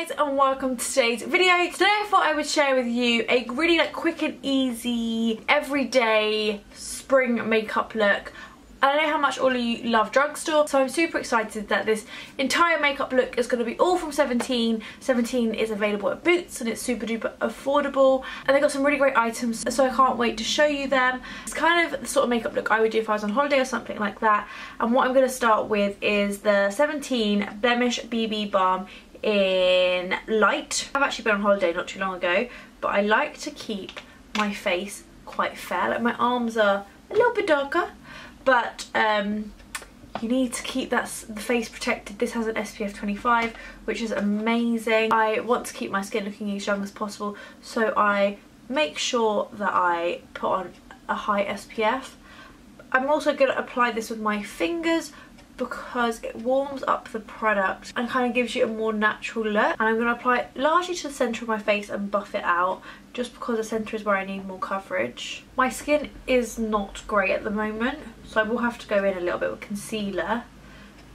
guys, and welcome to today's video. Today I thought I would share with you a really quick and easy everyday spring makeup look. I know how much all of you love Drugstore, so I'm super excited that this entire makeup look is going to be all from 17. 17 is available at Boots and it's super duper affordable, and they got some really great items, so I can't wait to show you them. It's kind of the sort of makeup look I would do if I was on holiday or something like that. And what I'm going to start with is the 17 Blemish BB Balm in Light. I've actually been on holiday not too long ago, but I like to keep my face quite fair. Like, my arms are a little bit darker, but you need to keep the face protected. This has an SPF 25, which is amazing. I want to keep my skin looking as young as possible, so I make sure that I put on a high SPF. I'm also going to apply this with my fingers because it warms up the product and kind of gives you a more natural look. And I'm going to apply it largely to the centre of my face and buff it out, just because the centre is where I need more coverage. My skin is not great at the moment, so I will have to go in a little bit with concealer,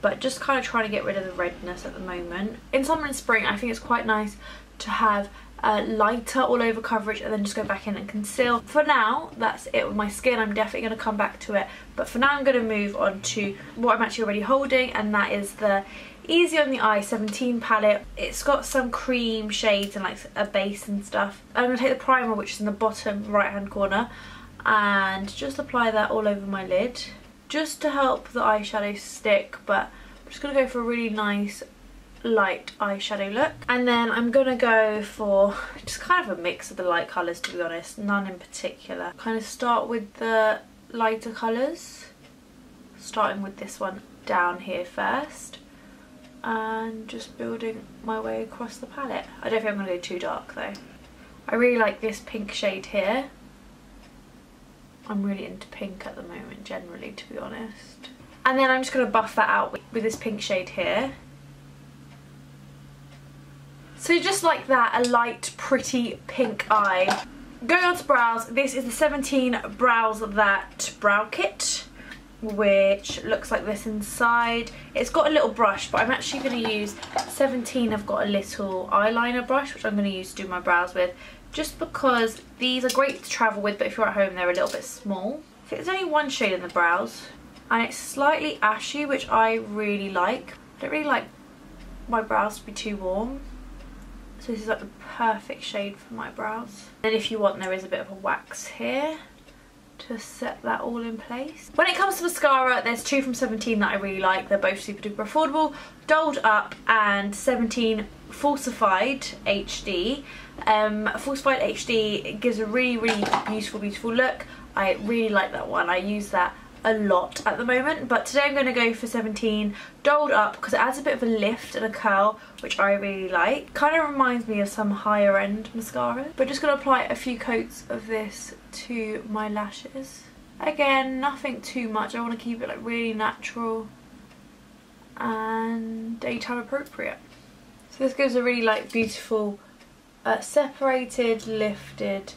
but just kind of trying to get rid of the redness at the moment. In summer and spring, I think it's quite nice to have lighter all over coverage and then just go back in and conceal. For now, that's it with my skin. I'm definitely going to come back to it, but for now I'm going to move on to what I'm actually already holding, and that is the Easy on the Eye 17 palette. It's got some cream shades and like a base and stuff. I'm going to take the primer, which is in the bottom right hand corner, and just apply that all over my lid just to help the eyeshadow stick, but I'm just going to go for a really nice light eyeshadow look. And then I'm gonna go for just kind of a mix of the light colours, to be honest, none in particular. Kind of start with the lighter colours, starting with this one down here first, and just building my way across the palette. I don't think I'm gonna go too dark though. I really like this pink shade here. I'm really into pink at the moment generally, to be honest. And then I'm just gonna buff that out with this pink shade here. So just like that, a light, pretty pink eye. Going on to brows, this is the 17 Brows That Brow Kit, which looks like this inside. It's got a little brush, but I'm actually going to use 17. I've got a little eyeliner brush, which I'm going to use to do my brows with, just because these are great to travel with, but if you're at home, they're a little bit small. I think there's only one shade in the brows, and it's slightly ashy, which I really like. I don't really like my brows to be too warm. So this is like the perfect shade for my brows. And if you want, there is a bit of a wax here to set that all in place. When it comes to mascara, there's two from 17 that I really like. They're both super duper affordable. Dolled Up and 17 Falsified HD. Falsified HD gives a really, really beautiful look. I really like that one. I use that a lot at the moment, but today I'm going to go for 17 Dolled Up because it adds a bit of a lift and a curl, which I really like. Kind of reminds me of some higher end mascara. But just going to apply a few coats of this to my lashes. Again, nothing too much. I want to keep it like really natural and daytime appropriate. So this gives a really like beautiful separated, lifted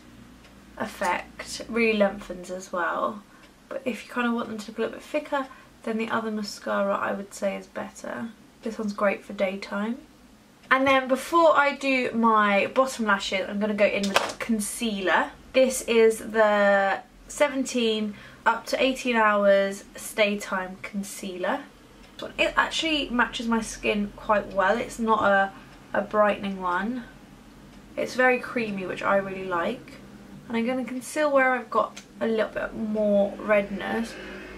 effect. Really lengthens as well. But if you kind of want them to look a little bit thicker, then the other mascara I would say is better. This one's great for daytime. And then before I do my bottom lashes, I'm going to go in with concealer. This is the 17 up to 18 hours stay time concealer. It actually matches my skin quite well. It's not a brightening one. It's very creamy, which I really like. And I'm going to conceal where I've got a little bit more redness,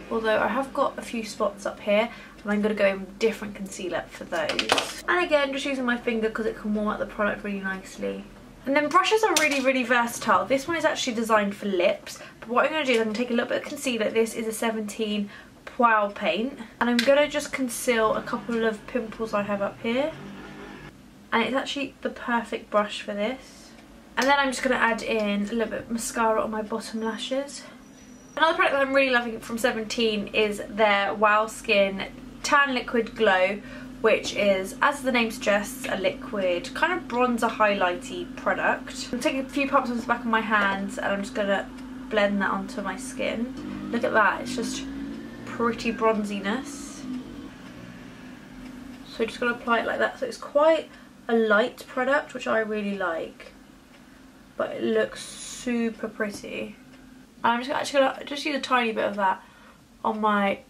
although I have got a few spots up here, and I'm going to go in with different concealer for those. And again, just using my finger because it can warm up the product really nicely. And then brushes are really versatile. This one is actually designed for lips, but what I'm going to do is I'm going to take a little bit of concealer. This is a 17 Wow Paint, and I'm going to just conceal a couple of pimples I have up here. And it's actually the perfect brush for this. And then I'm just going to add in a little bit of mascara on my bottom lashes. Another product that I'm really loving from 17 is their Wow Skin Tan Liquid Glow, which is, as the name suggests, a liquid, kind of bronzer highlighty product. I'm taking a few pumps on the back of my hands and I'm just going to blend that onto my skin. Look at that, it's just pretty bronziness. So just going to apply it like that. So it's quite a light product, which I really like, but it looks super pretty. I'm just actually gonna just use a tiny bit of that on my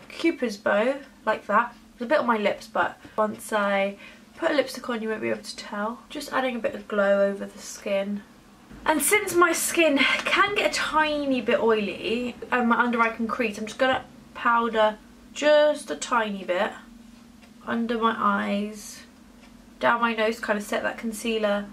Cupid's bow, like that. There's a bit on my lips, but once I put a lipstick on you won't be able to tell. Just adding a bit of glow over the skin. And since my skin can get a tiny bit oily and my under eye can crease, I'm just gonna powder just a tiny bit under my eyes, down my nose, kind of set that concealer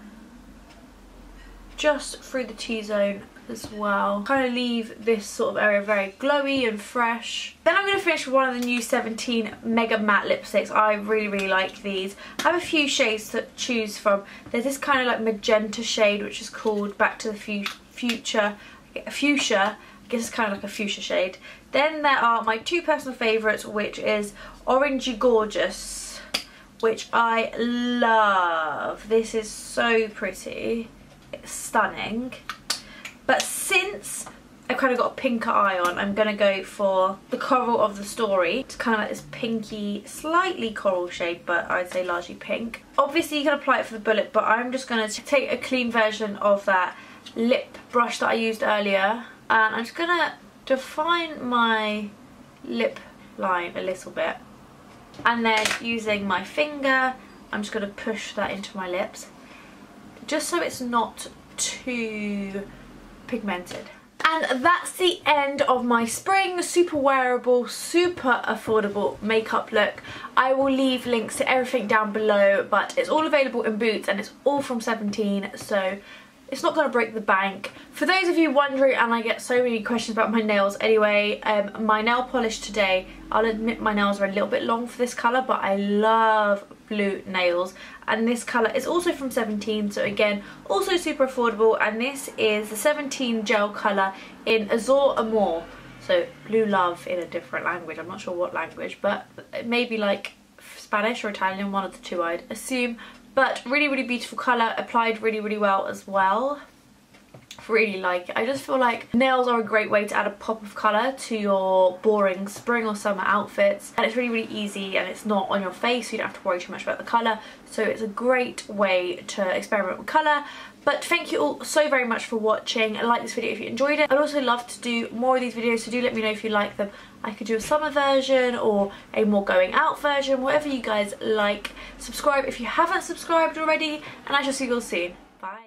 just through the T-zone as well. Kind of leave this sort of area very glowy and fresh. Then I'm going to finish with one of the new 17 Mega Matte lipsticks. I really like these. I have a few shades to choose from. There's this kind of like magenta shade which is called Back to the Future. Fuchsia. I guess it's kind of like a fuchsia shade. Then there are my two personal favourites, which is Orangey Gorgeous, which I love. This is so pretty. It's stunning. But since I've kind of got a pinker eye on, I'm going to go for the Coral of the Story. It's kind of like this pinky, slightly coral shade, but I'd say largely pink. Obviously you can apply it for the bullet, but I'm just going to take a clean version of that lip brush that I used earlier. And I'm just going to define my lip line a little bit. And then using my finger, I'm just going to push that into my lips. Just so it's not too pigmented. And that's the end of my spring super wearable, super affordable makeup look. I will leave links to everything down below, but it's all available in Boots and it's all from 17, so it's not going to break the bank. For those of you wondering, and I get so many questions about my nails anyway, my nail polish today, I'll admit my nails are a little bit long for this colour, but I love blue nails. And this colour is also from 17, so again, also super affordable. And this is the 17 gel colour in Azure Amore. So blue love in a different language. I'm not sure what language, but maybe like Spanish or Italian, one of the two I'd assume. But really beautiful colour, applied really well as well. Really like it. I just feel like nails are a great way to add a pop of colour to your boring spring or summer outfits, and it's really easy and it's not on your face, so you don't have to worry too much about the colour, so it's a great way to experiment with colour. But thank you all so very much for watching. Like this video if you enjoyed it. I'd also love to do more of these videos, so do let me know if you like them. I could do a summer version or a more going out version, whatever you guys like. Subscribe if you haven't subscribed already, and I shall see you all soon. Bye.